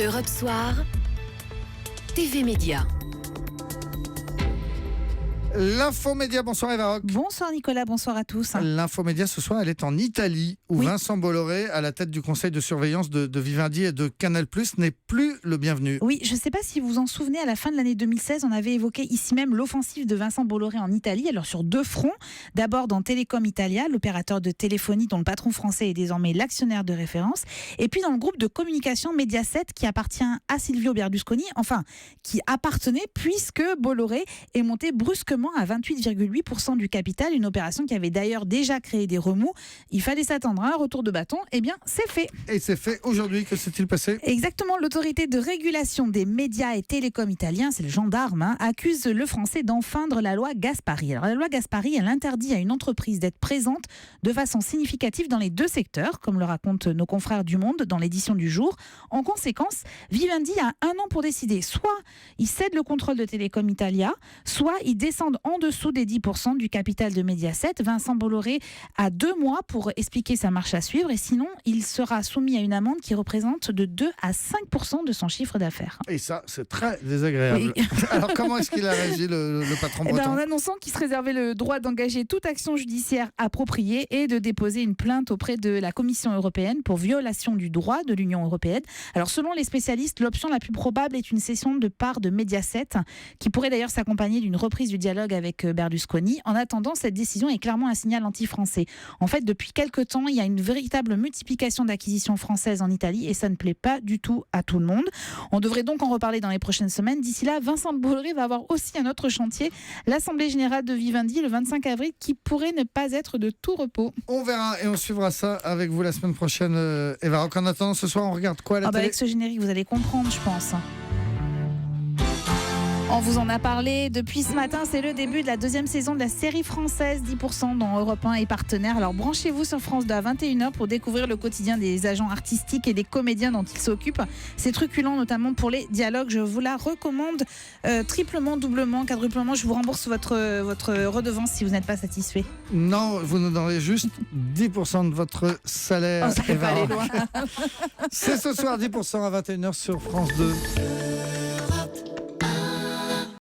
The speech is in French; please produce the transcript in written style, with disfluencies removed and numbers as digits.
Europe Soir, TV Média. L'infomédia, bonsoir Eva Rock. Bonsoir Nicolas, bonsoir à tous. L'infomédia ce soir, elle est en Italie, où Vincent Bolloré, à la tête du conseil de surveillance de Vivendi et de Canal+, n'est plus le bienvenu. Oui, je ne sais pas si vous vous en souvenez, à la fin de l'année 2016, on avait évoqué ici même l'offensive de Vincent Bolloré en Italie, alors sur deux fronts. D'abord dans Telecom Italia, l'opérateur de téléphonie dont le patron français est désormais l'actionnaire de référence, et puis dans le groupe de communication Mediaset qui appartient à Silvio Berlusconi, enfin qui appartenait puisque Bolloré est monté brusquement à 28,8% du capital, une opération qui avait d'ailleurs déjà créé des remous. Il fallait s'attendre à un retour de bâton, eh bien c'est fait. Et c'est fait aujourd'hui, que s'est-il passé ? Exactement, l'autorité de régulation des médias et télécoms italiens, c'est le gendarme, accuse le français d'enfreindre la loi Gasparri. Alors la loi Gasparri, elle interdit à une entreprise d'être présente de façon significative dans les deux secteurs, comme le racontent nos confrères du Monde dans l'édition du jour. En conséquence, Vivendi a 1 an pour décider. Soit il cède le contrôle de Telecom Italia, soit il descend en dessous des 10% du capital de Mediaset. Vincent Bolloré a 2 mois pour expliquer sa marche à suivre et sinon il sera soumis à une amende qui représente de 2 à 5% de son chiffre d'affaires. Et ça, c'est très désagréable. Oui. Alors comment est-ce qu'il a réagi le patron breton ? En annonçant qu'il se réservait le droit d'engager toute action judiciaire appropriée et de déposer une plainte auprès de la Commission européenne pour violation du droit de l'Union européenne. Alors selon les spécialistes, l'option la plus probable est une cession de part de Mediaset qui pourrait d'ailleurs s'accompagner d'une reprise du dialogue avec Berlusconi. En attendant, cette décision est clairement un signal anti-français. En fait, depuis quelques temps, il y a une véritable multiplication d'acquisitions françaises en Italie et ça ne plaît pas du tout à tout le monde. On devrait donc en reparler dans les prochaines semaines. D'ici là, Vincent Bolloré va avoir aussi un autre chantier, l'Assemblée Générale de Vivendi le 25 avril, qui pourrait ne pas être de tout repos. On verra et on suivra ça avec vous la semaine prochaine, Eva Rock. En attendant, ce soir, on regarde quoi à la télé ? Avec ce générique, vous allez comprendre, je pense. On vous en a parlé depuis ce matin, c'est le début de la 2e saison de la série française 10% dont Europe 1 est partenaire. Alors branchez-vous sur France 2 à 21h pour découvrir le quotidien des agents artistiques et des comédiens dont ils s'occupent. C'est truculent notamment pour les dialogues, je vous la recommande triplement, doublement, quadruplement. Je vous rembourse votre redevance si vous n'êtes pas satisfait. Non, vous nous donnerez juste 10% de votre salaire. Ça va pas aller loin. C'est ce soir 10% à 21h sur France 2.